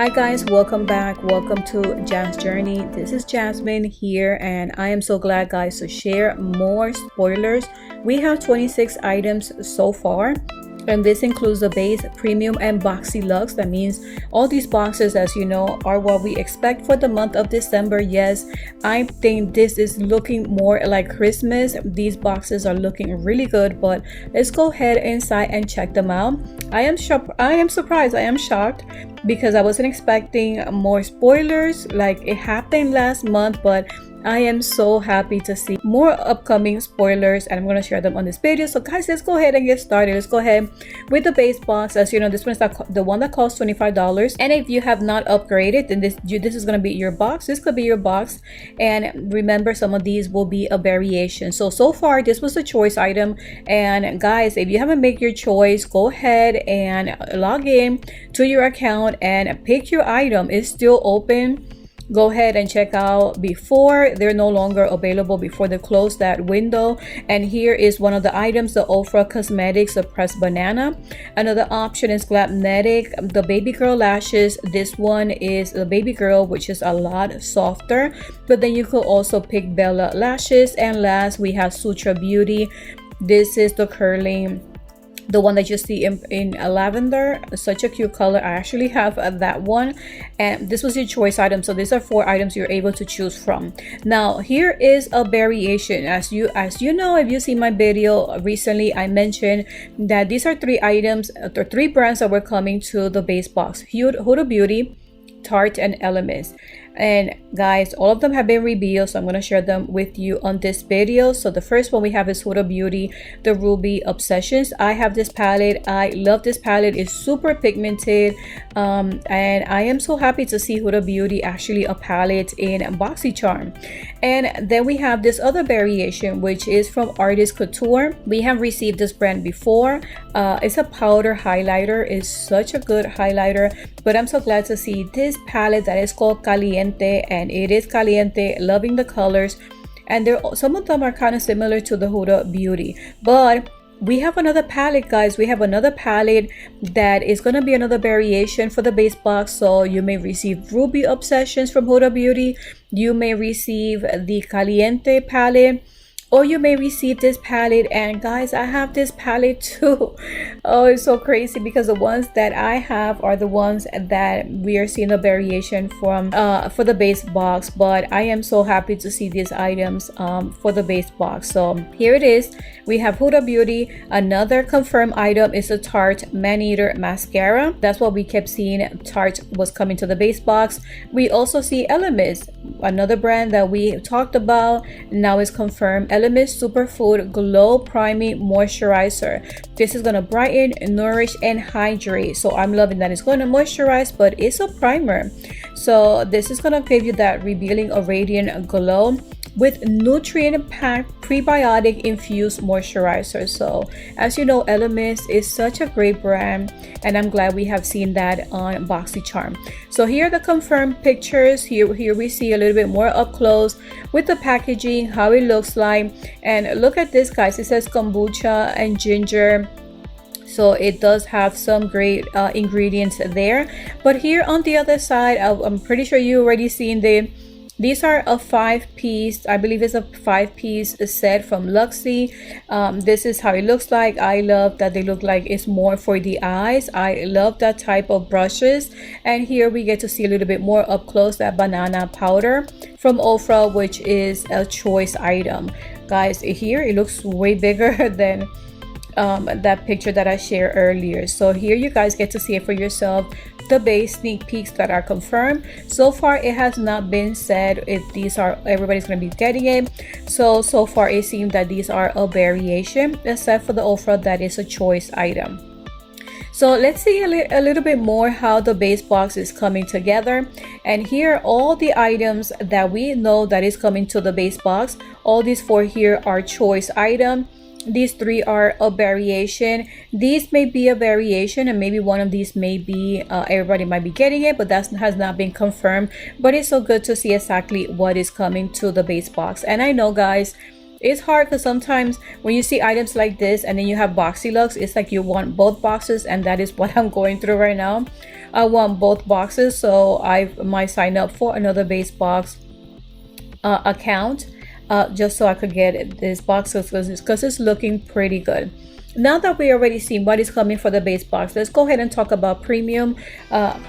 Hi guys, welcome back. Welcome to Jazz Journey. This is Jasmine here, and I am so glad guys to share more spoilers. We have 26 items so far, and this includes the base, premium, and Boxyluxe. That means all these boxes, as you know, are what we expect for the month of December. Yes, I think this is looking more like Christmas. These boxes are looking really good, but let's go ahead inside and check them out. I am surprised. I am shocked because I wasn't expecting more spoilers like it happened last month, but I am so happy to see more upcoming spoilers, and I'm going to share them on this video. So guys, let's go ahead and get started. Let's go ahead with the base box. As you know, this one is the one that costs $25, and if you have not upgraded, then this is going to be your box. This could be your box, and remember, some of these will be a variation. So far this was a choice item, and guys, if you haven't made your choice, go ahead and log in to your account and pick your item. It's still open. Go ahead and check out before they're no longer available, before they close that window. And here is one of the items, the Ofra Cosmetics, the pressed banana. Another option is Glapnetic, the baby girl lashes. This one is the baby girl, which is a lot softer, but then you could also pick Bella lashes. And last, we have Sutra Beauty. This is the curling, the one that you see in lavender. Such a cute color. I actually have that one, and this was your choice item. So these are 4 items you're able to choose from. Now here is a variation. As you know, if you see my video recently, I mentioned that these are 3 items or 3 brands that were coming to the base box: Huda Beauty, Tarte, and Elemis. And guys, all of them have been revealed, so I'm going to share them with you on this video. So the first one we have is Huda Beauty, the Ruby Obsessions. I have this palette. I love this palette. It's super pigmented, and I am so happy to see Huda Beauty actually a palette in Boxycharm. And then we have this other variation, which is from Artist Couture. We have received this brand before. It's a powder highlighter. It's such a good highlighter, but I'm so glad to see this palette that is called Caliente, and it is Caliente. Loving the colors, and some of them are kind of similar to the Huda Beauty. But we have another palette, guys. We have another palette that is going to be another variation for the base box. So you may receive Ruby Obsessions from Huda Beauty, you may receive the Caliente palette, or you may receive this palette. And guys, I have this palette too. Oh, it's so crazy because the ones that I have are the ones that we are seeing a variation from for the base box. But I am so happy to see these items for the base box. So here it is. We have Huda Beauty. Another confirmed item is a Tarte Man-Eater mascara. That's what we kept seeing. Tarte was coming to the base box. We also see Elemis, another brand that we talked about, now is confirmed. Elemis Superfood Glow Priming Moisturizer. This is going to brighten, nourish, and hydrate. So I'm loving that it's going to moisturize, but it's a primer. So this is going to give you that revealing a radiant glow with nutrient-packed prebiotic infused moisturizer. So as you know, Elemis is such a great brand, and I'm glad we have seen that on Boxycharm. So here are the confirmed pictures. Here we see a little bit more up close with the packaging, how it looks like. And look at this, guys. It says kombucha and ginger, so it does have some great ingredients there. But here on the other side, I'm pretty sure you already seen these are a 5-piece, I believe it's a 5-piece set from Luxie. This is how it looks like. I love that they look like it's more for the eyes. I love that type of brushes. And here we get to see a little bit more up close that banana powder from Ofra, which is a choice item. Guys, here it looks way bigger than that picture that I shared earlier. So here you guys get to see it for yourself, the base sneak peeks that are confirmed. So far it has not been said if these are everybody's going to be getting it. So far it seems that these are a variation, except for the Ofra that is a choice item. So let's see a little bit more how the base box is coming together. And here are all the items that we know that is coming to the base box. All these 4 here are choice item. These 3 are a variation. These may be a variation, and maybe one of these may be everybody might be getting it, but that has not been confirmed. But it's so good to see exactly what is coming to the base box. And I know, guys, It's hard because sometimes when you see items like this and then you have Boxyluxe, it's like you want both boxes, and that is what I'm going through right now. I want both boxes, so I might sign up for another base box account just so I could get this box because it's looking pretty good. Now that we already see what is coming for the base box, let's go ahead and talk about premium.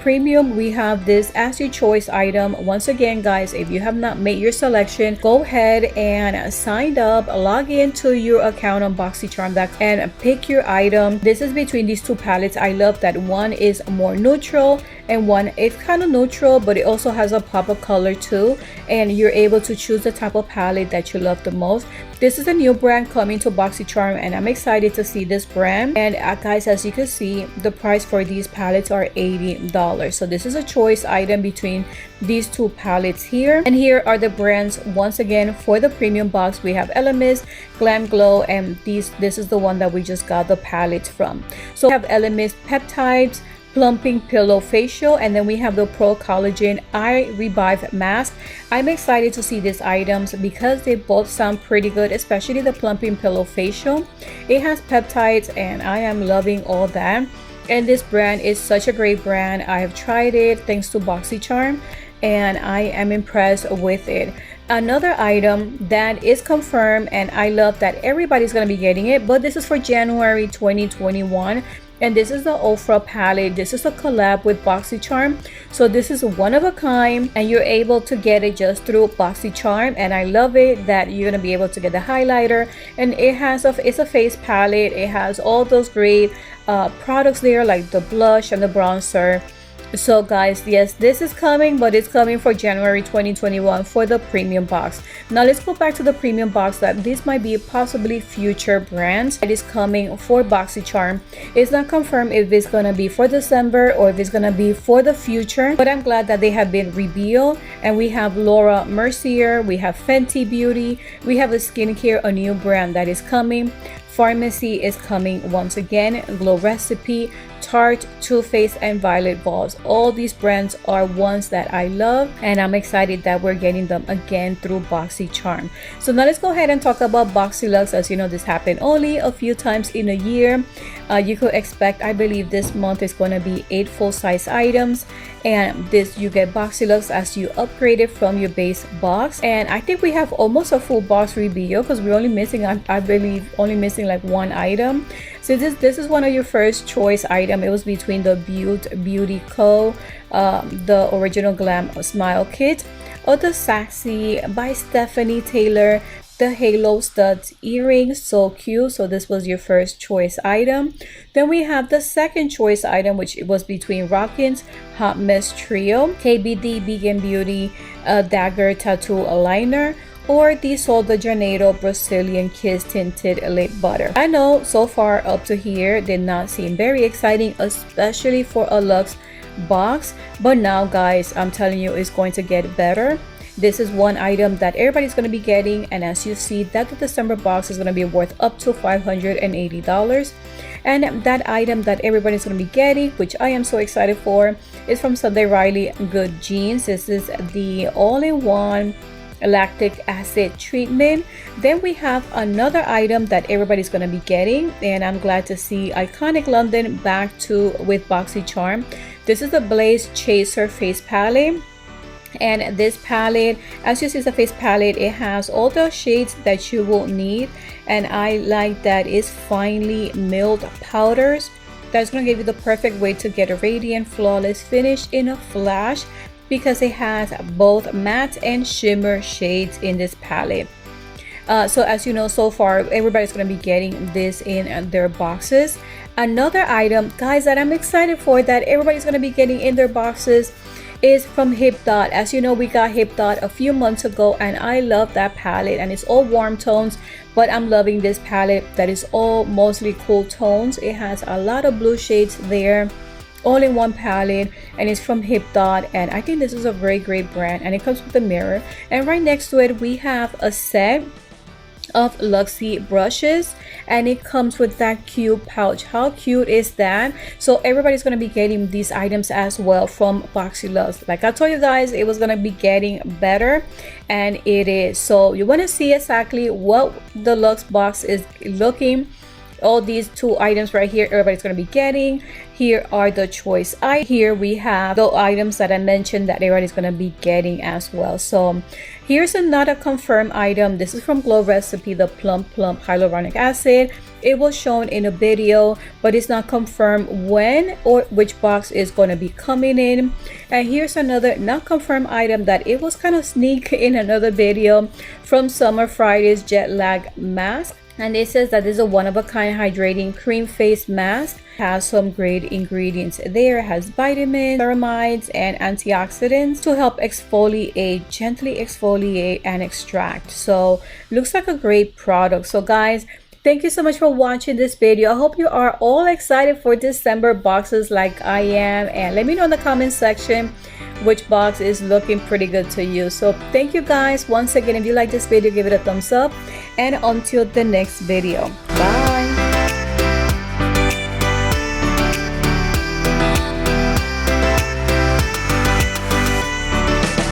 Premium, we have this as your choice item. Once again, guys, if you have not made your selection, go ahead and sign up, log into your account on Boxycharm and pick your item. This is between these two palettes. I love that one is more neutral and one is kind of neutral, but it also has a pop of color too, and you're able to choose the type of palette that you love the most. This is a new brand coming to Boxycharm, and I'm excited to see this brand. And guys, as you can see, the price for these palettes are $80. So this is a choice item between these two palettes here. And here are the brands. Once again, for the premium box, we have Elemis, Glam Glow, and this is the one that we just got the palette from. So we have Elemis Peptides, Plumping Pillow Facial, and then we have the Pro Collagen Eye Revive Mask. I'm excited to see these items because they both sound pretty good, especially the Plumping Pillow Facial. It has peptides and I am loving all that. And this brand is such a great brand. I have tried it thanks to Boxycharm and I am impressed with it. Another item that is confirmed, and I love that everybody's going to be getting it, but this is for January 2021. And this is the Ofra palette. This is a collab with Boxycharm. So this is one of a kind and you're able to get it just through Boxycharm. And I love it that you're gonna be able to get the highlighter, and it's a face palette. It has all those great products there, like the blush and the bronzer. So guys, yes, this is coming, but it's coming for January 2021 for the premium box. Now let's go back to the premium box. That this might be possibly future brands that is coming for Boxycharm. It's not confirmed if it's gonna be for December or if it's gonna be for the future, but I'm glad that they have been revealed. And we have Laura Mercier, we have Fenty Beauty, we have a skincare, a new brand that is coming. Pharmacy is coming once again, Glow Recipe, Tarte, Too Faced, and Violet Voss. All these brands are ones that I love, and I'm excited that we're getting them again through Boxycharm. So now let's go ahead and talk about Boxyluxe. As you know, this happened only a few times in a year. You could expect, I believe this month is going to be 8 full-size items, and this you get Boxyluxe as you upgrade it from your base box. And I think we have almost a full box reveal because we're only missing, I believe, only missing like one item. So this is one of your first choice item. It was between the Beauty Co, the original Glam Smile Kit, or the Sassy by Stephanie Taylor, the Halo Studs earrings. So cute. So this was your first choice item. Then we have the second choice item, which was between Rockin's Hot Mess Trio, KBD Vegan Beauty Dagger Tattoo Aligner, or the Sol de Janeiro Brazilian Kiss Tinted Lip Butter. I know so far up to here did not seem very exciting, especially for a Luxe box, but now guys, I'm telling you, it's going to get better. This is one item that everybody's going to be getting, and as you see, that the December box is going to be worth up to $580. And that item that everybody's going to be getting, which I am so excited for, is from Sunday Riley Good Jeans. This is the all-in-one lactic acid treatment. Then we have another item that everybody's going to be getting, and I'm glad to see Iconic London back with Boxycharm. This is the Blaze Chaser face palette, and this palette, as you see, is a face palette. It has all the shades that you will need, and I like that it's finely milled powders. That's going to give you the perfect way to get a radiant, flawless finish in a flash, because it has both matte and shimmer shades in this palette. So as you know, so far everybody's going to be getting this in their boxes. Another item, guys, that I'm excited for, that everybody's going to be getting in their boxes, is from Hip Dot. As you know, we got Hip Dot a few months ago, and I love that palette, and it's all warm tones, but I'm loving this palette that is all mostly cool tones. It has a lot of blue shades there, all in one palette, and it's from Hip Dot, and I think this is a very great brand, and it comes with a mirror. And right next to it we have a set of Luxie brushes, and it comes with that cute pouch. How cute is that? So everybody's going to be getting these items as well from Boxyluxe. Like I told you guys, it was going to be getting better, and it is. So you want to see exactly what the Luxe box is looking. All these 2 items right here, everybody's going to be getting. Here are the choice items. Here we have the items that I mentioned that everybody's going to be getting as well. So here's another confirmed item. This is from Glow Recipe, the Plum Hyaluronic Acid. It was shown in a video, but it's not confirmed when or which box is going to be coming in. And here's another not confirmed item that it was kind of sneak in another video from Summer Friday's Jet Lag Mask. And it says that this is a one-of-a-kind hydrating cream face mask. Has some great ingredients there. It has vitamins, ceramides, and antioxidants to help exfoliate, gently exfoliate and extract. So looks like a great product. So guys, thank you so much for watching this video. I hope you are all excited for December boxes like I am, and let me know in the comment section which box is looking pretty good to you. So thank you guys once again. If you like this video, give it a thumbs up, and until the next video, bye.